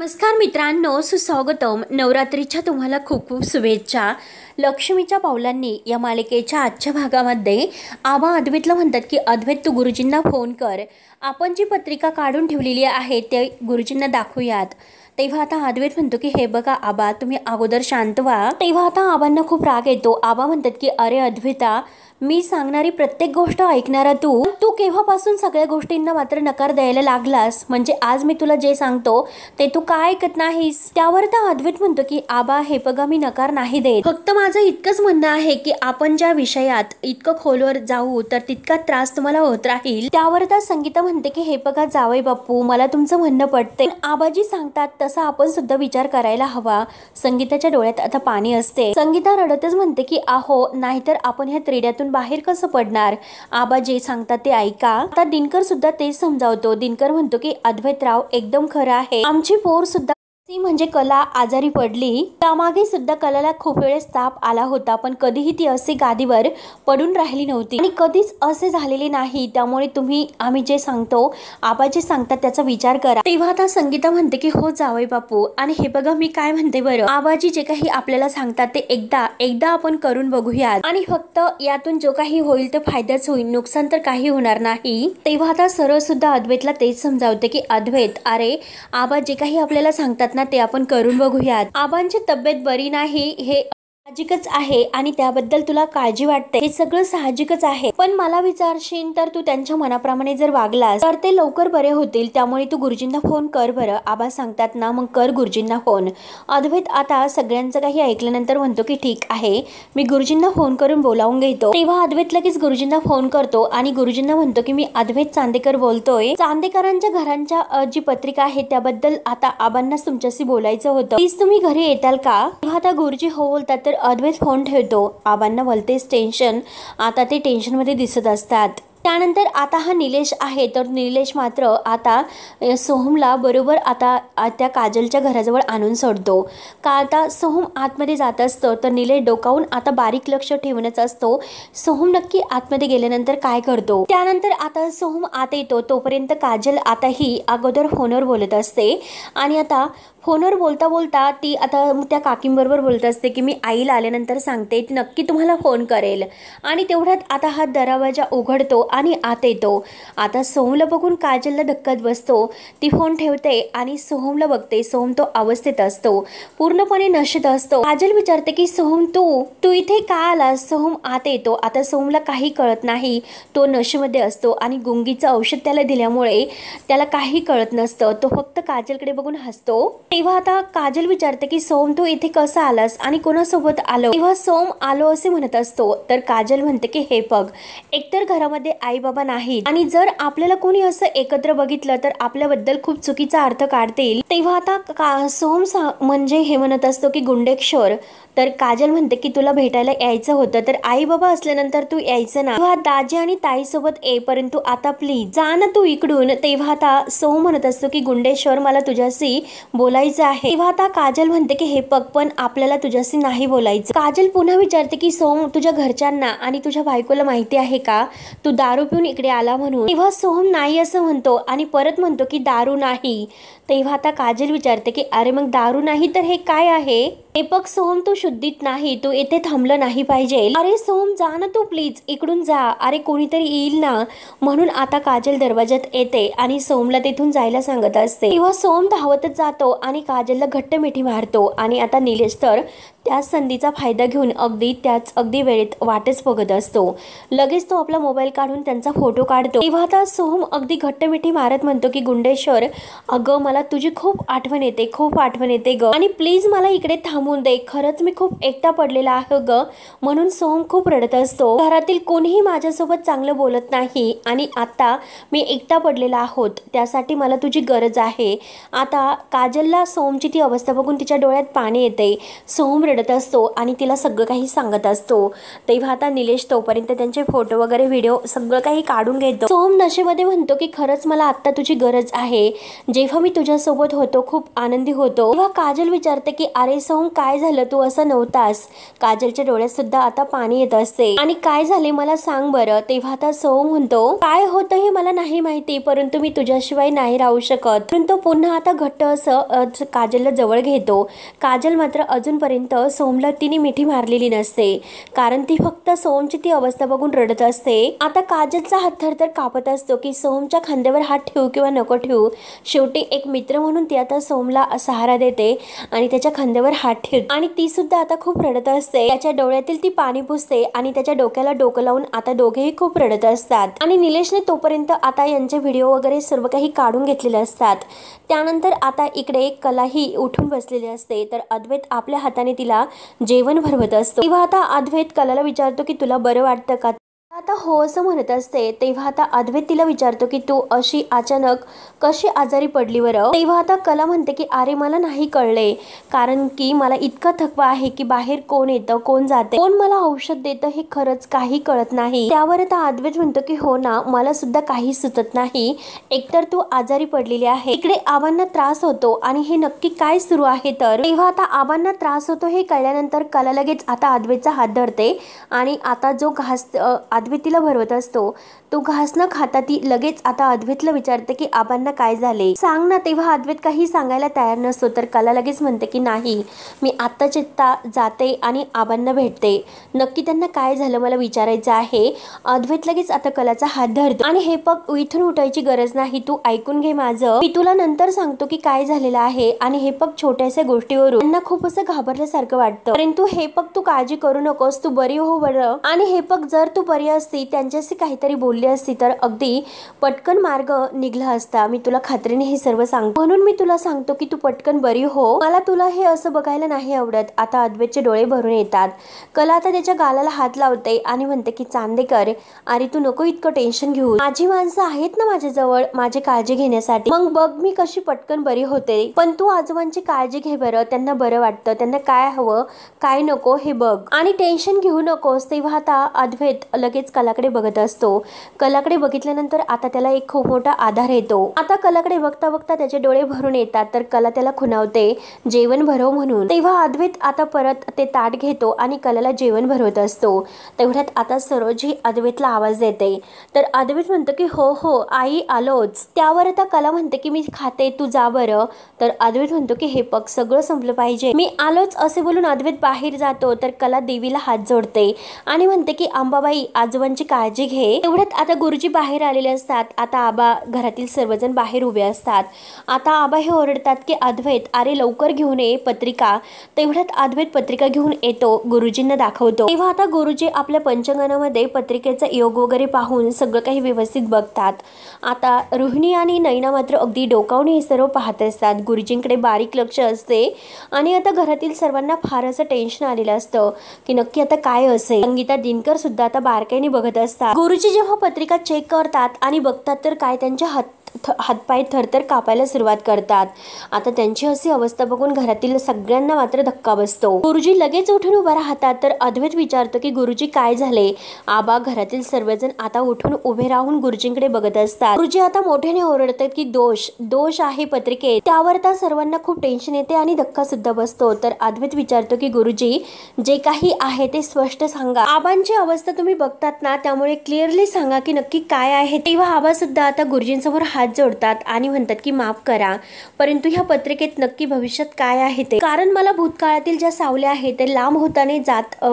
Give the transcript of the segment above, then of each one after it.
नमस्कार मित्रांनो, सुस्वागतम. नवरात्रीच्या तुम्हाला खूप खूप शुभेच्छा. लक्ष्मीच्या पावलांनी या मालिकेच्या आजच्या भागामध्ये आबा अद्वैतला म्हणतात की अद्वैत तू गुरुजींना फोन कर. आपण जी पत्रिका काढून ठेवलेली आहे ते गुरुजींना दाखवूयात. तेव्हा आता अद्वैत म्हणतो की हे बघा आबा, तुम्ही अगोदर शांत व्हा. तेव्हा आता आबांना खूप राग येतो. आबा म्हणतात की अरे अद्वैता, मी सांगणारी प्रत्येक गोष्ट ऐकणारा तू केव्हापासून सगळ्या गोष्टींना मात्र नकार द्यायला लागलास? म्हणजे आज मी तुला जे सांगतो ते तू काय ऐकत नाहीस? त्यावर तर अद्वैत म्हणतो की आबा हे बघा, मी नकार नाही देत, फक्त माझं इतकंच म्हणणं आहे की आपण ज्या विषयात इतकं खोलवर जाऊ तर तितका त्रास तुम्हाला होत राहील. त्यावर तर संगीता म्हणते की हे बघा जावई बापू, मला तुमचं म्हणणं पटते, आबाजी सांगतात तसा आपण सुद्धा विचार करायला हवा. संगीताच्या डोळ्यात आता पाणी असते. संगीता रडतच म्हणते की आहो, नाहीतर आपण ह्या त्रिड्यातून बाहेर कसं पडणार? आबा जे सांगतात ते ऐका. आता दिनकर सुद्धा तेच समजावतो. दिनकर म्हणतो की अद्वैतराव एकदम खरं आहे, आमची पोर सुद्धा ती म्हणजे कला आजारी पडली, त्यामागे सुद्धा कलाला खूप वेळेस ताप आला होता, पण कधीही ती असे गादीवर पडून राहिली नव्हती आणि कधीच असे झालेले नाही. त्यामुळे तुम्ही आम्ही जे सांगतो, आबा जे सांगतात त्याचा विचार करा. तेव्हा आता संगीता म्हणते की हो जावई बापू, आणि हे बघा मी काय म्हणते बरं, आबाजी जे काही आपल्याला सांगतात ते एकदा आपण करून बघूयात, आणि फक्त यातून जो काही होईल ते फायदाच होईल, नुकसान तर काही होणार नाही. तेव्हा आता सरळ सुद्धा अद्वैतला तेच समजावते की अद्वैत, अरे आबा जे काही आपल्याला सांगतात ना ते आपण करून बघूयात. आबांची तब्येत बरी नाही हे साहजिकच आहे आणि त्याबद्दल तुला काळजी वाटते, हे सगळं साहजिकच आहे, पण मला विचारशील तर तू त्यांच्या मनाप्रमाणे जर वागलास तर ते लवकर बरे होतील. त्यामुळे तू गुरुजींना फोन कर बरं. आबा सांगतात ना, मग कर गुरुजींना फोन. अद्वैत आता सगळ्यांचं काही ऐकल्यानंतर म्हणतो की ठीक आहे, मी गुरुजींना फोन करून बोलावून घेतो. तेव्हा अद्वैत लगेच गुरुजींना फोन करतो आणि गुरुजींना म्हणतो की मी अद्वैत चांदेकर बोलतोय. चांदेकरांच्या घरांच्या जी पत्रिका आहे त्याबद्दल आता आबांना तुमच्याशी बोलायचं होतं, प्लीज तुम्ही घरी येताल का? तेव्हा आता गुरुजी हो बोलतात तर अद्वैत फोन ठेवतो. आबांना भलतेच टेन्शन, आता ते टेन्शन मध्ये दिसत असतात. त्यानंतर आता हा निलेश आहे, तर निलेश मात्र आता सोहमला बरोबर आता त्या काजलच्या घराजवळ आणून सोडतो. का आता सोहम आतमध्ये जात असतो तर निलेश डोकावून आता बारीक लक्ष ठेवूनच असतो, सोहम नक्की आतमध्ये गेल्यानंतर काय करतो. त्यानंतर आता सोहम आत येतो, तोपर्यंत काजल आता ही अगोदर फोनवर बोलत असते आणि आता फोनवर बोलता बोलता ती आता त्या काकींबरोबर बोलत असते की मी आईला आल्यानंतर सांगते, ती नक्की तुम्हाला फोन करेल. आणि तेवढ्यात आता हा दरवाजा उघडतो आणि आत येतो. आता सोहमला बघून काजलला धक्काच बसतो. ती फोन ठेवते आणि सोहमला बघते. सोहम तो अवस्थेत असतो, पूर्णपणे नशेत असतो. काजल विचारते की सोहम तू इथे का आलास? सोहम आत येतो. आता सोहमला काही कळत नाही, तो नशेमध्ये असतो आणि गुंगीचं औषध त्याला दिल्यामुळे त्याला काही कळत नसतं. तो फक्त काजलकडे बघून हसतो. तेव्हा आता काजल विचारते की सोहम तू इथे कसा आलास आणि कोणासोबत आलो? तेव्हा सोहम आलो असे म्हणत असतो, तर काजल म्हणते की हे बघ, एकतर घरामध्ये आई बाबा नाहीत आणि जर आपल्याला कोणी असं एकत्र बघितलं तर आपल्याबद्दल खूप चुकीचा अर्थ काढतील. तेव्हा आता सोहम म्हणजे हे म्हणत असतो की गुंडेक्षोर. तर काजल म्हणते की तुला भेटायला यायचं होतं तर आई बाबा असल्यानंतर तू यायचं ना, तेव्हा दाजी आणि ताई सोबत ये, परंतु आता प्लीज जा ना तू इकडून. तेव्हा आता सोहम म्हणत असतो की गुंडेश्वर, मला तुझ्याशी बोलायचं आहे. तेव्हा आता काजल म्हणते की हे बघ, पण आपल्याला तुझ्याशी नाही बोलायचं. काजल पुन्हा विचारते की सोहम तुझ्या घरच्यांना आणि तुझ्या बायकोला माहिती आहे का तू दारू पिऊन इकडे आला म्हणून? तेव्हा सोहम नाही असं म्हणतो आणि परत म्हणतो की दारू नाही. तेव्हा आता काजल विचारते की अरे मग दारू नाही तर हे काय आहे? हे बघ सोहम, तू शुद्धीत नाही, तू येथे थांबलं नाही पाहिजे. अरे सोहम जा ना तू प्लीज, इकडून जा, अरे कोणीतरी येईल ना. म्हणून आता काजल दरवाजात येते आणि सोहमला तिथून जायला सांगत असते. तेव्हा सोहम धावतच जातो आणि काजलला घट्ट मिठी मारतो आणि आता निलेश तर त्याच संधीचा फायदा घेऊन अगदी वेळेत वाटच बघत असतो. लगेच तो आपला मोबाईल काढून त्यांचा फोटो काढतो. तेव्हा आता सोहम अगदी घट्ट मिठी मारत म्हणतो की गुंडेश्वर, अगं मला तुझी खूप आठवण येते, खूप आठवण येते ग, आणि प्लीज मला इकडे थांबून दे, खरंच मी खूप एकटा पडलेला आहे ग. म्हणून सोहम खूप रडत असतो. घरातील कोणीही माझ्यासोबत चांगलं बोलत नाही आणि आता मी एकटा पडलेला आहोत, त्यासाठी मला तुझी गरज आहे. आता काजलला सोहमची ती अवस्था बघून तिच्या डोळ्यात पाणी येते. सोहम रडत असतो आणि तिला सगळं काही सांगत असतो. तेव्हा आता निलेश तोपर्यंत त्यांचे फोटो वगैरे व्हिडिओ सगळं सगळं काही काढून घेतो. सोहम नशेमध्ये म्हणतो की खरंच मला आता तुझी गरज आहे. जेव्हा मी तुझ्यासोबत होतो खूप आनंदी होतो. तेव्हा काजल विचारते की अरे सोहम काय झालं, तू असं नव्हतास. काजलच्या डोळ्यात सुद्धा आता पाणी येत असते. आणि काय झाले मला सांग बरं. तेव्हा आता सोहम म्हणतो काय होतं हे मला नाही माहिती, परंतु मी तुझ्याशिवाय नाही राहू शकत. परंतु पुन्हा आता घट्ट असं काजलला जवळ घेतो. काजल मात्र अजूनपर्यंत सोहमला तिने मिठी मारलेली नसते, कारण ती फक्त सोहमची ती अवस्था बघून रडत असते. आता काजलचा हात थरथर कापत असतो की सोहमच्या खांद्यावर हात ठेवू किंवा नको ठेवू. शेवटी एक मित्र म्हणून ती आता सोहमला सहारा देते आणि त्याच्या खांद्यावर हात ठेवते. आणि ती सुद्धा आता खूप रडत असते. त्याच्या डोळ्यातील ती पाणी पुसते आणि त्याच्या डोक्याला डोकं लावून आता दोघेही खूप रडत असतात. आणि निलेशने तोपर्यंत आता यांचे व्हिडिओ वगैरे सर्व काही काढून घेतलेले असतात. त्यानंतर आता इकडे कलाही उठून बसलेली असते, तर अद्वैत आपल्या हाताने तिला जेवण भरवत असतो. तेव्हा आता अद्वैत कलाला विचारतो की तुला बरं वाटतं का. आता हो असं म्हणत असते. तेव्हा आता अद्वैत तिला विचारतो की तू अशी अचानक कशी आजारी पडली बरं. तेव्हा आता कला म्हणते की अरे मला नाही कळले, कारण की मला इतका थकवा आहे की बाहेर कोण येतं कोण जाते कोण मला औषध देतं हे खरंच काही कळत नाही. त्यावर आता अद्वैत म्हणतो की हो ना, मला सुद्धा काही सुचत नाही. एकतर तू आजारी पडलेली आहे, इकडे आबांना त्रास होतो आणि हे नक्की काय सुरू आहे. तर तेव्हा आता आबांना त्रास होतो हे कळल्यानंतर कला लगेच आता अद्वैतचा हात धरते आणि आता जो घास अद्वैतीला भरवत असतो तो घास न खाता ती लगेच आता अद्वैतला विचारते की आबांना काय झाले सांग ना. तेव्हा अद्वैत काही सांगायला तयार नसतो, तर कला लगेच म्हणते की नाही, मी आत्ता चित्ता जाते आणि आबांना भेटते. नक्की त्यांना काय झालं मला विचारायचं आहे. अद्वैत लगेच आता कलाचा हात धरतो आणि हे बघ, इथून उठायची गरज नाही, तू ऐकून घे माझं, मी तुला नंतर सांगतो की काय झालेलं आहे. आणि हे बघ, छोट्याशा गोष्टीवरून त्यांना खूप असं घाबरल्यासारखं वाटतं, परंतु हे बघ तू काळजी करू नकोस, तू बरी हो बरं. आणि हे बघ, जर तू बरी असती त्यांच्याशी काहीतरी बोलली असती तर अगदी पटकन मार्ग निघला असता. मी तुला खात्रीने हे सर्व सांगतो, म्हणून मी तुला सांगतो की तू पटकन बरी हो. मला तुला हे असं बघायला नाही आवडत. आता अद्वैतचे डोळे भरून येतात. कला आता त्याच्या गालाला हात लावते आणि म्हणते की चांदेकर, अरे तू नको इतकं टेन्शन घेऊ, माझी माणसं आहेत ना माझ्याजवळ माझी काळजी घेण्यासाठी. मग बघ मी कशी पटकन बरी होते. पण तू आजोबांची काळजी घे बरं, त्यांना बरं वाटतं, त्यांना काय हवं काय नको हे बघ आणि टेन्शन घेऊ नकोस. तेव्हा आता अद्वैत लगेच कलाकडे बघत असतो. कलाकडे बघितल्यानंतर आता त्याला एक खूप मोठा आधार येतो. आता कलाकडे बघता बघता त्याचे डोळे भरून येतात, तर कला त्याला खुणावते जेवण भरव म्हणून. तेव्हा अद्वैत आता परत ते ताट घेतो आणि कलाला जेवण भरवत असतो. तेवढ्यात आता सरोजी अद्वैतला आवाज देते, तर अद्वैत म्हणतो की हो हो आई आलोच. त्यावर आता कला म्हणते की मी खाते, तू जा बरं. तर अद्वैत म्हणतो की हे बघ, सगळं संपलं पाहिजे, मी आलोच असे बोलून अद्वैत बाहेर जातो. तर कला देवीला हात जोडते आणि म्हणते की अंबाबाई आजोबांची काळजी घे. तेवढ्यात आता गुरुजी बाहेर आलेले असतात. आता आबा घरातील सर्वजण बाहेर उभे असतात. आता आबा हे ओरडतात की अद्वैत, अरे लवकर घेऊन ये पत्रिका. तेवढ्यात अद्वैत पत्रिका घेऊन येतो, गुरुजींना दाखवतो. तेव्हा आता गुरुजी आपल्या पंचांगणामध्ये पत्रिकेचा योग वगैरे पाहून सगळं काही व्यवस्थित बघतात. आता रोहिणी आणि नैना मात्र अगदी डोकावून हे सर्व पाहत असतात. गुरुजींकडे बारीक लक्ष असते आणि आता घरातील सर्वांना फार असं टेन्शन आलेलं असतं की नक्की आता काय असेल. संगीता दिनकर सुद्धा आता बारकाईने बघत असतात. गुरुजी जेव्हा पत्रिका चेक करतात आणि बघतात तर काय त्यांच्या हातपाय थरथर कापायला सुरुवात करतात. आता त्यांची अशी अवस्था बघून घरातील सगळ्यांना मात्र धक्का बसतो. गुरुजी लगेच उठून उभा राहतात. तर अद्वैत विचारतो की गुरुजी काय झाले. आबा घरातील सर्वजण आता उठून उभे राहून गुरुजींकडे बघत असतात. गुरुजी आता मोठ्याने ओरडतात की दोष आहे पत्रिकेत. त्यावर त्या सर्वांना खूप टेन्शन येते आणि धक्का सुद्धा बसतो. तर अद्वैत विचारतो की गुरुजी जे काही आहे ते स्पष्ट सांगा, आबांची अवस्था तुम्ही बघतात ना, त्यामुळे क्लिअरली सांगा की नक्की काय आहे. तेव्हा आबा सुद्धा आता गुरुजींसमोर हात जोडतात आणि म्हणतात की माफ करा, परंतु ह्या पत्रिकेत नक्की भविष्यात काय आहे ते, कारण मला भूतकाळातील ज्या सावल्या आहेत ते लांब होताना जात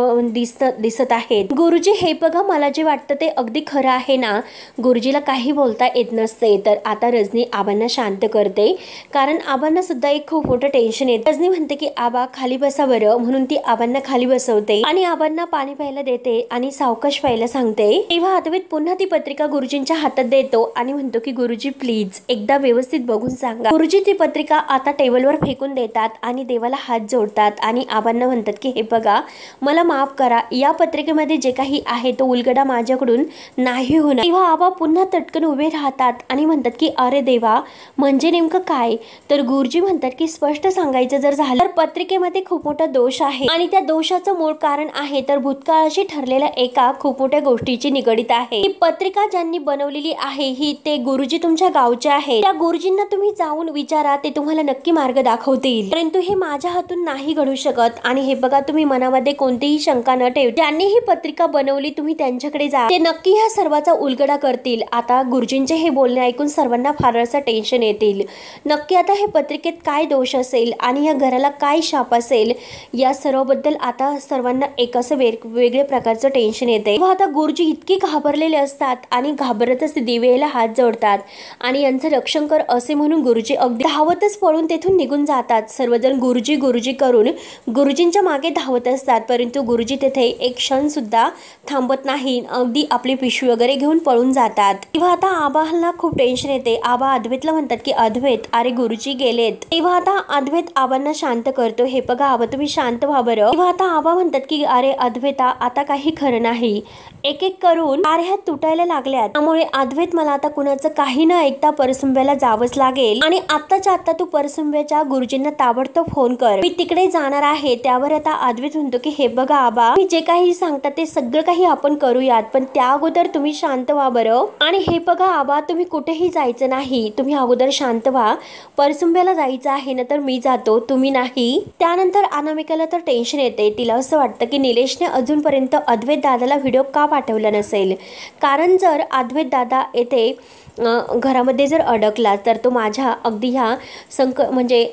दिसत आहेत. गुरुजी हे बघा, मला जे वाटतं ते अगदी खरं आहे ना. गुरुजीला काही बोलता येत नसते. तर आता रजनी आबांना शांत करते, कारण आबांना सुद्धा एक खूप मोठं टेन्शन येतं. रजनी म्हणते की आबा खाली बसा बरं, म्हणून ती आबांना खाली बसवते आणि आबांना पाणी प्यायला देते आणि सावकाश प्यायला सांगते. तेव्हा अद्वैत पुन्हा ती पत्रिका गुरुजींच्या हातात देतो आणि म्हणतो की गुरुजी प्लीज एकदा व्यवस्थित बघून सांगा। गुरुजी ती पत्रिका आता टेबलवर फेकून देतात आणि देवाला हात जोडतात आणि आबांना म्हणतात की हे बघा, मला माफ करा, या पत्रिकेमध्ये जे काही आहे तो उलगडा माझ्याकडून नाही होणार। तेव्हा आबा पुन्हा तटकन उभे राहतात आणि म्हणतात की अरे देवा, म्हणजे नेमकं काय? तर गुरुजी म्हणतात की स्पष्ट सांगायचं जर झालं तर पत्रिकेमध्ये खूप मोठा दोष आहे आणि त्या दोषाचं मूळ कारण आहे तर भूतकाळाशी ठरलेल्या एका खूप मोठ्या गोष्टीची निगडीत आहे। ही पत्रिका ज्यांनी बनवलेली आहे ही ते गुरुजी तुमच्या गावचे आहे। त्या गुरुजींना तुम्ही जाऊन विचारा, ते तुम्हाला नक्की मार्ग दाखवतील, परंतु हे माझ्या हातून नाही घडू शकत। आणि हे बघा, तुम्ही मनामध्ये कोणतीही शंका न ठेवता ज्यांनी ही पत्रिका बनवली तुम्ही त्यांच्याकडे जा, ते नक्की ह्या सर्वाचा उलगडा करतील। आता गुरुजींचे हे बोलणे ऐकून सर्वांना फारसं टेन्शन येतील। नक्की आता हे पत्रिकेत काय दोष असेल आणि या घराला काय शाप असेल, या सर्वबद्दल आता सर्वांना एक असं वेगवेगळ्या प्रकारचं टेन्शन येते। आता गुरुजी इतके घाबरलेले असतात आणि घाबरतच दिवेला हात जोडतात आणि यांचं रक्षण कर असे म्हणून गुरुजी अगदी धावतच पळून तेथून निघून जातात। सर्वजण गुरुजी गुरुजी करून गुरुजींच्या मागे धावत असतात, परंतु गुरुजी तेथे एक क्षण सुद्धा थांबत नाही, अगदी आपली पिशवी वगैरे घेऊन पळून जातात। तेव्हा आता आबाला खूप टेन्शन येते। आबा अद्वैतला म्हणतात की अद्वैत, अरे गुरुजी गेलेत। तेव्हा आता अद्वैत आबांना शांत करतो, हे बघा आबा, तुम्ही शांत व्हा बरं। तेव्हा आता आबा म्हणतात की अरे अद्वैता, आता काही खरं नाही, एक एक करून ह्या तुटायला लागल्यात, त्यामुळे अद्वैत मला आता कुणाचं काही न ऐकता परसुंब्याला जावंच लागेल आणि आत्ताच्या आत्ता तू परसुंब्याच्या गुरुजींना ताबडतोब फोन कर, मी तिकडे जाणार आहे। त्यावर आता अद्वैत म्हणतो की हे बघा आबा, मी जे काही सांगतात ते सगळं काही आपण करूयात, पण त्या अगोदर तुम्ही शांत व्हा बरं। आणि हे बघा आबा, तुम्ही कुठेही जायचं नाही, तुम्ही अगोदर शांत व्हा, परसुंब्याला जायचं आहे ना तर मी जातो, तुम्ही नाही। त्यानंतर अनामिकाला तर टेन्शन येते, तिला असं वाटतं की निलेशने अजूनपर्यंत अद्वैत दादाला व्हिडिओ का पाठवला नसेल, कारण जर अद्वैत दादा येथे घरामध्ये जर अडकला तर तो माझ्या अगदी ह्या म्हणजे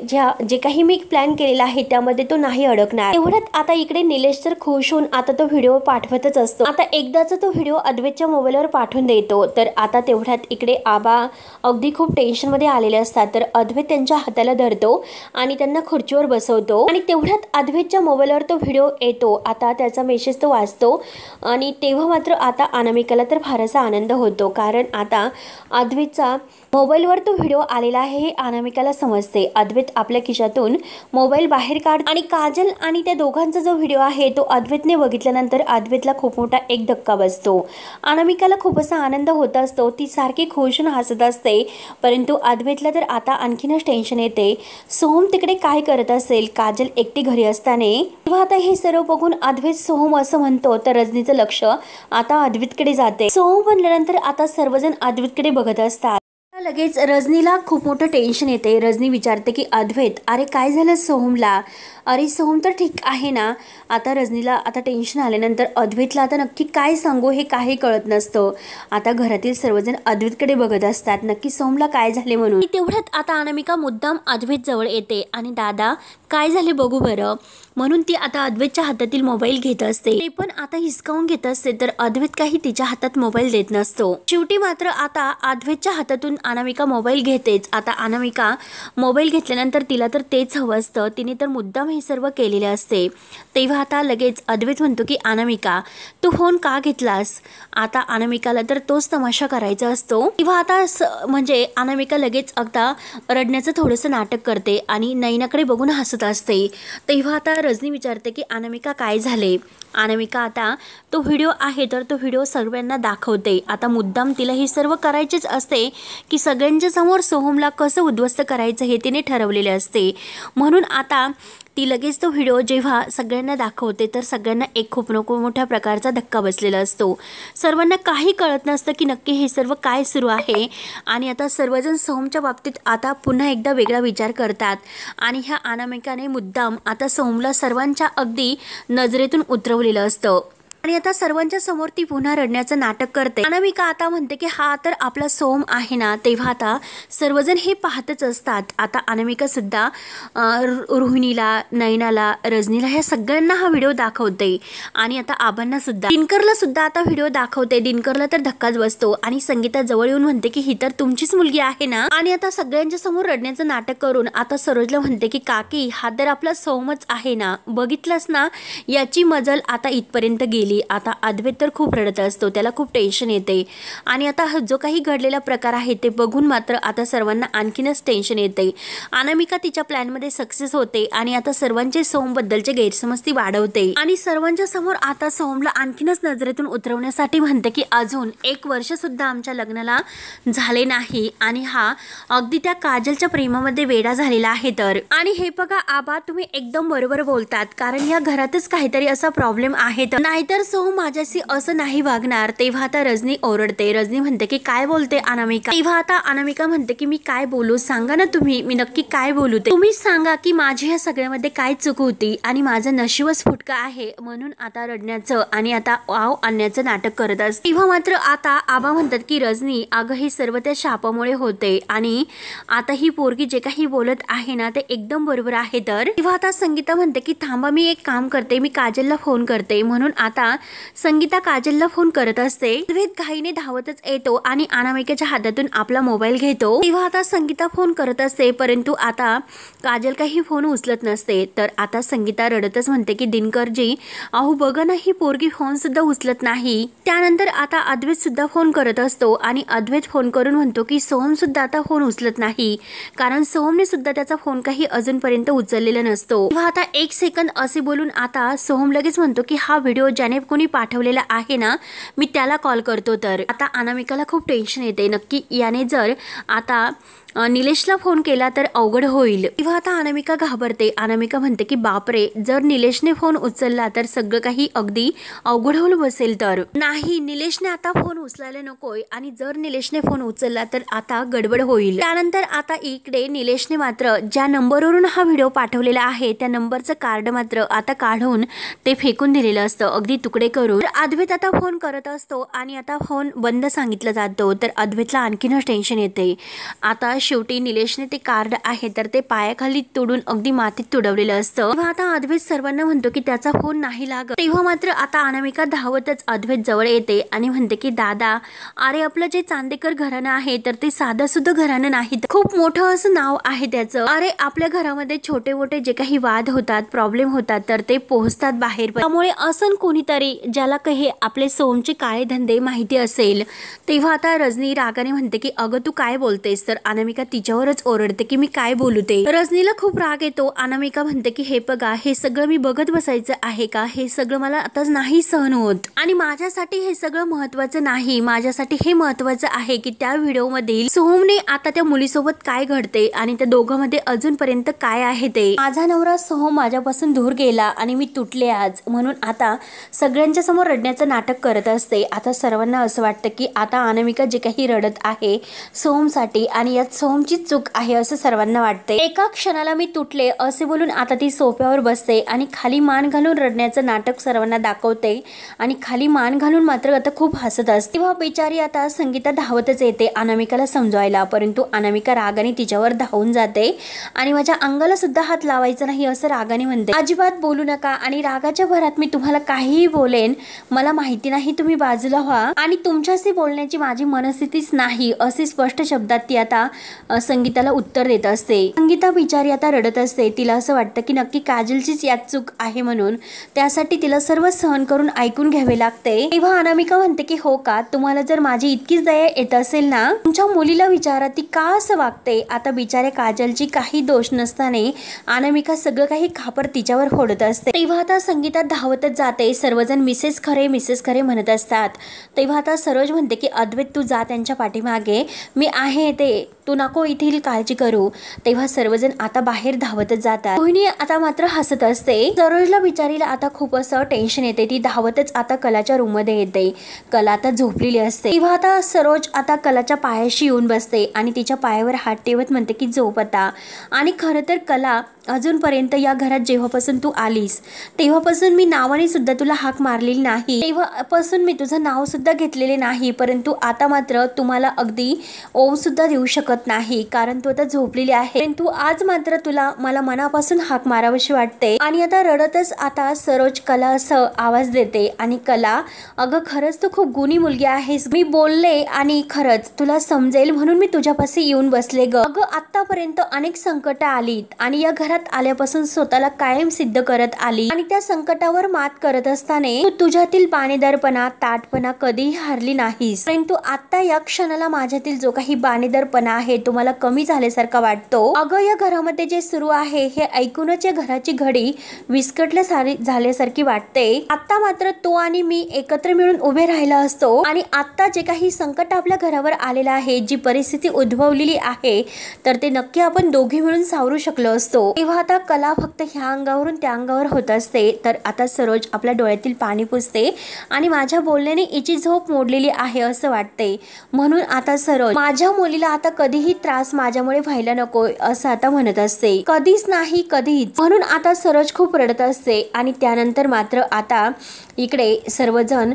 जे काही मी प्लॅन केलेला आहे त्यामध्ये तो नाही अडकणार। एवढ्यात आता इकडे निलेश तर खुश होऊन आता तो व्हिडिओ पाठवतच असतो। आता एकदाचा तो व्हिडिओ अद्वैतच्या मोबाईलवर पाठवून देतो, तर आता तेवढ्यात इकडे आबा अगदी खूप टेन्शन मध्ये आलेले असतात, तर अद्वैत त्यांच्या हाताला धरतो आणि त्यांना खुर्चीवर बसवतो आणि तेवढ्यात अद्वैतच्या मोबाईलवर तो व्हिडिओ येतो। आता त्याचा मेसेज तो वाचतो आणि तेव्हा मात्र आता अनामिकाला तर फारसा आनंद होतो, कारण आता अद्वैतचा मोबाईलवर तो व्हिडिओ आलेला आहे हे अनामिकाला समजते। अद्वैत आपल्या खिशातून मोबाईल बाहेर काढ आणि काजल आणि त्या दोघांचा जो व्हिडिओ आहे तो अद्वैतने बघितल्यानंतर अद्वैतला खूप मोठा एक धक्का बसतो। अनामिकाला खूप असा आनंद होत असतो, ती सारखी खुश होऊन हसत असते, परंतु अद्वैतला तर आता आणखीनच टेन्शन येते, सोहम तिकडे काय करत असेल काजल एकटी घरी असताना। तेव्हा आता हे सर्व बघून अद्वैत सोहम असं म्हणतो, तर रजनीचं लक्ष आता अद्वैतकडे जाते। सोहम म्हणल्यानंतर आता सर्वजण अद्वैतकडे बघत असतात। लगेच रजनीला खूप मोठं टेन्शन येते। रजनी विचारते की अद्वैत, अरे काय झालं सोहमला? अरे सोहम तर ठीक आहे ना? आता रजनीला आता टेन्शन आल्यानंतर अद्वैतला आता नक्की काय सांगू हे काही कळत नसतं। आता घरातील सर्वजण अद्वैतकडे बघत असतात, नक्की सोहमला काय झाले म्हणून। तेवढ्यात आता अनामिका मुद्दाम अद्वैत जवळ येते आणि दादा काय झाले बघू बरं म्हणून ती आता अद्वैतच्या हातातील मोबाईल घेत असते, ते पण आता हिसकावून घेत असते, तर अद्वैत काही तिच्या हातात मोबाईल देत नसतो। शेवटी मात्र आता अद्वैतच्या हातातून अनामिका मोबाईल घेतेच। आता अनामिका मोबाईल घेतल्यानंतर तिला तर तेच हवं असतं, तिने तर मुद्दाम हे सर्व केलेले असते। तेव्हा आता लगेच अद्वैत म्हणतो की अनामिका, तू फोन का घेतलास? आता अनामिकाला तर तोच तमाशा करायचा असतो। तेव्हा आता म्हणजे अनामिका लगेच आता रडण्याचं थोडंसं नाटक करते आणि नैनाकडे बघून हसत असते। तेव्हा आता रजनी विचारते की अनामिका काय झाले? अनामिका आता तो व्हिडिओ आहे तर तो व्हिडिओ सर्वांना दाखवते। आता मुद्दाम तिला हे सर्व करायचेच असते की सगळ्यांच्या समोर सोहमला कसं उद्ध्वस्त करायचं हे तिने ठरवलेले असते, म्हणून आता ती लगेच तो व्हिडिओ जेव्हा सगळ्यांना दाखवते तर सगळ्यांना एक खूप मोठ्या प्रकारचा धक्का बसलेला असतो। सर्वांना काही कळत नसतं की नक्की हे सर्व काय सुरू आहे आणि आता सर्वजण सोहमच्या बाबतीत आता पुन्हा एकदा वेगळा विचार करतात आणि ह्या अनामिकाने मुद्दाम आता सोहमला सर्वांच्या अगदी नजरेतून उतरवलेलं असतं आणि आता सर्वांच्या समोर ती पुन्हा रडण्याचं नाटक करते। अनामिका आता म्हणते की हा तर आपला सोहम आहे ना। तेव्हा आता सर्वजण हे पाहतच असतात। आता अनामिका सुद्धा रोहिणीला, नैनाला, रजनीला ह्या सगळ्यांना हा व्हिडिओ दाखवते आणि आता आबांना सुद्धा, दिनकरला सुद्धा आता व्हिडिओ दाखवते। दिनकरला तर धक्काच बसतो आणि संगीता जवळ येऊन म्हणते की ही तर तुमचीच मुलगी आहे ना, आणि आता सगळ्यांच्या समोर रडण्याचं नाटक करून आता सरोजला म्हणते की काकी हा तर आपला सोहमच आहे ना, बघितलंस ना, याची मजल आता इथपर्यंत गेली की आता अद्वैत तर खूप रडत असतो, त्याला खूप टेन्शन येते आणि आता जो काही घडलेला प्रकार आहे ते बघून मात्र आता सर्वांना आणखीनच टेन्शन येते। अनामिका तिच्या प्लॅनमध्ये सक्सेस होते आणि आता सर्वांचे सोमबद्दलचे गैरसमज ती वाढवते आणि सर्वांच्या समोर आता सोमला आणखीनच नजरेतून उतरवण्यासाठी म्हणते की अजून 1 वर्ष सुद्धा आमच्या लग्नाला झाले नाही आणि हा अगदी त्या काजलच्या प्रेमामध्ये वेडा झालेला आहे तर। आणि हे बघा आबा, तुम्ही एकदम बरोबर बोलतात, कारण या घरातच काहीतरी असा प्रॉब्लेम आहे तर, नाहीतर सोहम माझ्याशी असं नाही वागणार। तेव्हा आता रजनी ओरडते, रजनी म्हणते की काय बोलते अनामिका। तेव्हा आता अनामिका म्हणते की मी काय बोलू, सांगा ना तुम्ही, मी नक्की काय बोलू ते तुम्हीच सांगा की माझी या सगळ्यामध्ये काय चूक होती आणि माझं नशीबच फुटका आहे म्हणून आता रडण्याचं आणि आता वाव आणण्याचं नाटक करत असते। तेव्हा मात्र आता आबा म्हणतात की रजनी, अगं हे सर्व त्या शापामुळे होते आणि आता ही पोरगी जे काही बोलत आहे ना ते एकदम बरोबर आहे तर। तेव्हा आता संगीता म्हणते की थांबा, मी एक काम करते, मी काजलला फोन करते। म्हणून आता संगीता काजलला फोन करत असते। अद्वैत घाईने धावतच येतो आणि अनामिकेच्या हातातून आपला मोबाईल घेतो। तेव्हा आता संगीता फोन करत असते, परंतु आता काजल काही फोन उचलत नसते। तर आता संगीता रडतच म्हणते की दिनकरजी, अहो बघा ना, ही पोरगी फोन सुद्धा उचलत नाही। त्यानंतर आता अद्वैत सुद्धा फोन करत असतो आणि अद्वैत फोन करून म्हणतो की सोहम सुद्धा आता फोन उचलत नाही, कारण सोहमने सुद्धा त्याचा फोन काही अजूनपर्यंत उचललेला नसतो। तेव्हा आता 1 सेकंद असे बोलून आता सोहम लगेच म्हणतो की हा व्हिडिओ ज्याने कोणी पाठवलेला आहे ना, मी त्याला कॉल करतो तर। आता अनामिकाला खूप टेन्शन येते, नक्की याने जर आता निलेशला फोन केला तर अवघड होईल। तेव्हा आता अनामिका घाबरते, अनामिका म्हणते की बापरे, जर निलेशने फोन उचलला तर सगळं काही अगदी अवघड होऊन बसेल तर। नाही, निलेशने आता फोन उचलायला नकोय आणि जर निलेशने फोन उचलला तर आता गडबड होईल। त्यानंतर आता इकडे निलेशने मात्र ज्या नंबरवरून हा व्हिडिओ पाठवलेला आहे त्या नंबरचं कार्ड मात्र आता काढून ते फेकून दिलेलं असतं, अगदी तुकडे करून। अद्वैत आता फोन करत असतो आणि आता फोन बंद सांगितला जातो तर अद्वैतला आणखीनच टेन्शन येते। आता शेवटी निलेशने ते कार्ड आहे तर ते पायाखाली तोडून अगदी मातीत तुडवलेलं असतं। तेव्हा आता अद्वैत सर्वांना म्हणतो की त्याचा फोन नाही लागत। तेव्हा मात्र आता अनामिका धावतच अद्वैत जवळ येते आणि म्हणते की दादा, अरे आपलं जे चांदेकर घराणं आहे तर ते साधं सुद्धा घराणं नाही, खूप मोठं असं नाव आहे त्याचं। अरे आपल्या घरामध्ये छोटे मोठे जे काही वाद होतात, प्रॉब्लेम होतात तर ते पोहोचतात बाहेर, त्यामुळे असं कोणीतरी ज्याला काही आपले सोमचे काळे धंदे माहिती असेल। तेव्हा आता रजनी रागाने म्हणते की अगं तू काय बोलतेस, तर अनामिका तिच्यावरच ओरडते की मी काय बोलू ते। रजनीला खूप राग येतो, अनामिका म्हणते की हे बघा, हे सगळं मी बघत बसायचं आहे का, हे सगळं मला आता नाही सहन होत आणि माझ्यासाठी हे सगळं महत्वाचं नाही, माझ्यासाठी हे महत्वाचं आहे की त्या व्हिडिओ मधील सोहमने आता त्या मुलीसोबत काय घडते आणि त्या दोघांमध्ये अजूनपर्यंत काय आहे ते। माझा नवरा सोहम माझ्यापासून दूर गेला आणि मी तुटले आज, म्हणून आता सगळ्यांच्या समोर रडण्याचं नाटक करत असते। आता सर्वांना असं वाटतं की आता अनामिका जे काही रडत आहे सोहमसाठी आणि यात सोहमची चूक आहे असं सर्वांना वाटते। एका क्षणाला मी तुटले असे बोलून आता ती सोफ्यावर बसते आणि खाली मान घालून रडण्याचं नाटक सर्वांना दाखवते आणि खाली मान घालून मात्र आता खूप हसत असते। तेव्हा बिचारी आता संगीता धावतच येते अनामिकाला समजवायला, परंतु अनामिका रागाने तिच्यावर धावून जाते आणि माझ्या अंगाला सुद्धा हात लावायचा नाही असं रागाने म्हणते। अजिबात बोलू नका आणि रागाच्या भरात मी तुम्हाला काहीही बोलेन, मला माहिती नाही, तुम्ही बाजूला व्हा आणि तुमच्याशी बोलण्याची माझी मनस्थितीच नाही असे स्पष्ट शब्दात ती आता संगीताला उत्तर देत असते। संगीता बिचारी आता रडत असते, तिला असं वाटतं की नक्की काजलचीच यात चूक आहे म्हणून त्यासाठी तिला सर्व सहन करून ऐकून घ्यावे लागते। तेव्हा अनामिका म्हणते की हो का, तुम्हाला जर माझी इतकीच दया येत असेल ना, तुमच्या मुलीला विचारा ती का असं वागते। आता बिचारे काजलची काही दोष नसताना अनामिका सगळं काही खापर तिच्यावर फोडत असते। तेव्हा आता संगीता धावतच जाते, सर्वजण मिसेस खरे म्हणत असतात। तेव्हा आता सरोज म्हणते की अद्वैत तू जा त्यांच्या पाठीमागे, मी आहे ते, तू नको इथे काळजी करू। तेव्हा सर्वजण आता बाहेर धावतच जातात। रोहिणी आता मात्र हसत असते। सरोजला बिचारीला आता खूप असं टेन्शन येते, ती धावतच आता कलाच्या रूम मध्ये येते। कला आता झोपलेली असते। तेव्हा आता सरोज आता कलाच्या पायाशी येऊन बसते आणि तिच्या पायावर हात ठेवत म्हणते की झोप आता। आणि खरं तर कला, अजूनपर्यंत या घरात जेव्हापासून तू आलीस तेव्हापासून मी नावाने सुद्धा तुला हाक मारलेली नाही, तेव्हापासून मी तुझं नाव सुद्धा घेतलेले नाही, परंतु आता मात्र तुम्हाला अगदी ओव सुद्धा देऊ शकत नाही कारण तू आता झोपलेली आहे, परंतु आज मात्र तुला मला मनापासून हाक मारावीशी वाटते. आणि आता रडतच आता सरोज कला असं आवाज देते आणि कला, अगं खरंच तू खूप गुणी मुलगी आहेस. मी बोलले आणि खरंच तुला समजेल म्हणून मी तुझ्यापाशी येऊन बसले ग. अगं आतापर्यंत अनेक संकट आलीत आणि या घरात आल्यापासून स्वतःला कायम सिद्ध करत आली आणि त्या संकटावर मात करत असताना तू तुझ्यातील बाणेदारपणा, ताटपणा कधीही हारली नाहीस. परंतु आता या क्षणाला माझ्यातील जो काही बाणेदारपणा आहे तो मला कमी झाल्यासारखा वाटतो. अगं या घरामध्ये जे सुरू आहे हे ऐकूनच या घराची घडी विस्कटल्या झाल्यासारखी वाटते. आता मात्र तो आणि मी एकत्र मिळून उभे राहिला असतो आणि आता जे काही संकट आपल्या घरावर आलेलं आहे, जी परिस्थिती उद्भवलेली आहे, तर ते नक्की आपण दोघे मिळून सावरू शकलो असतो. तेव्हा आता कला फक्त ह्या अंगावरून त्या अंगावर होत असते. तर आता सरोज आपल्या डोळ्यातील पाणी पुसते आणि माझ्या बोलण्याने हिची झोप मोडलेली आहे असं वाटते. म्हणून आता सरोज माझ्या मुलीला आता कधीही त्रास माझ्यामुळे व्हायला नको असं आता म्हणत असते. कधीच नाही कधीच. म्हणून आता सरोज खूप रडत असते आणि त्यानंतर मात्र आता इकडे सर्वजण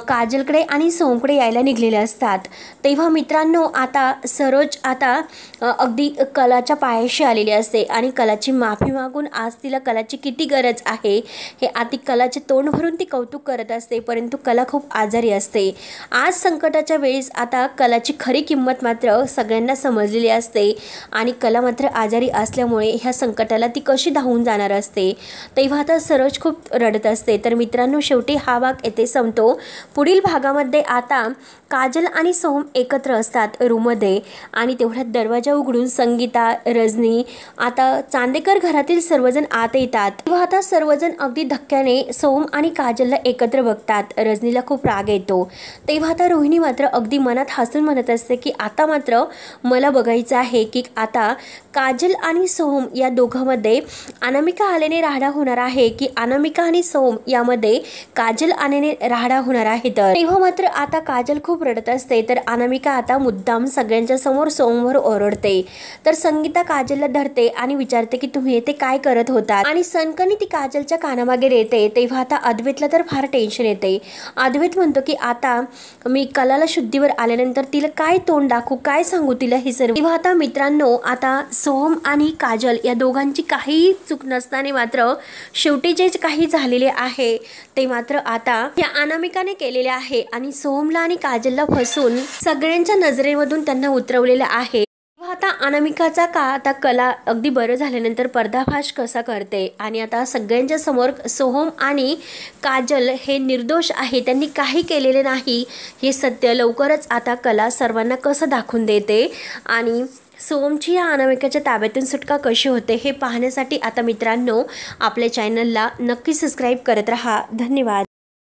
काजलकडे आणि सोमकडे यायला निघलेले असतात. तेव्हा मित्रांनो आता सरोज आता अगदी कलाच्या पायाशी आलेली असते आणि कलाची माफी मागून आज तिला कलाची किती गरज आहे हे आधी कलाचे तोंड भरून ती कौतुक करत असते. परंतु कला खूप आजारी असते. आज संकटाच्या वेळेस आता कलाची खरी किंमत मात्र सगळ्यांना समजलेली असते आणि कला मात्र आजारी असल्यामुळे ह्या संकटाला ती कशी धावून जाणार असते. तेव्हा आता सरोज खूप रडत असते. तर मित्रांनो शेवटी हा भाग येथे संपतो. पुढील भागामध्ये आता काजल आणि सोहम एकत्र असतात रूममध्ये आणि तेवढ्यात दरवाजा उघडून संगीता, रजनी, आता चांदेकर घरातील सर्वजण आत येतात. तेव्हा आता सर्वजण अगदी धक्क्याने सोहम आणि काजलला एकत्र बघतात. रजनीला खूप राग येतो. तेव्हा आता रोहिणी मात्र अगदी मनात हसून म्हणत असते की आता मात्र मला बघायचं आहे की आता काजल आणि सोहम या दोघांमध्ये अनामिका आल्याने राडा होणार आहे की अनामिका आणि सोहम यामध्ये काजल आल्याने राडा होणार आहे. तर तेव्हा मात्र आता काजल खूप रडत असते. तर अनामिका आता मुद्दाम सगळ्यांच्या समोर सोहमवर ओरडते. तर संगीता काजलला धरते आणि विचारते की तुम्ही येथे काय करत होता आणि सनकनी ती काजलच्या कानामागे येते. तेव्हा आता अद्वैतला तर फार टेन्शन येते. अद्वैत म्हणतो की आता मी कलाला शुद्धीवर आल्यानंतर तिला काय तोंड दाखवू, काय सांगू तिला हे सर्व. तेव्हा आता मित्रांनो आता सोहम आणि काजल या दोघांची काही चूक नसताना मात्र शेवटी जे काही झालेले आहे ते मात्र आता या अनामिकाने केलेले आहे आणि सोहमला आणि काजलला फसवून सगळ्यांच्या नजरेमधून त्यांना उतरवलेलं आहे. आता अनामिकाचा का आता कला अगदी बरं झाल्यानंतर पर्दाफाश कसा करते आणि आता सगळ्यांच्या समोर सोहम आणि काजल हे निर्दोष आहे, त्यांनी काही केलेले नाही हे सत्य लवकरच आता कला सर्वांना कसं दाखवून देते आणि सोहमची या अनामिकाच्या ताब्यातून सुटका कशी होते हे पाहण्यासाठी आता मित्रांनो आपल्या चॅनलला नक्की सबस्क्राईब करत राहा. धन्यवाद.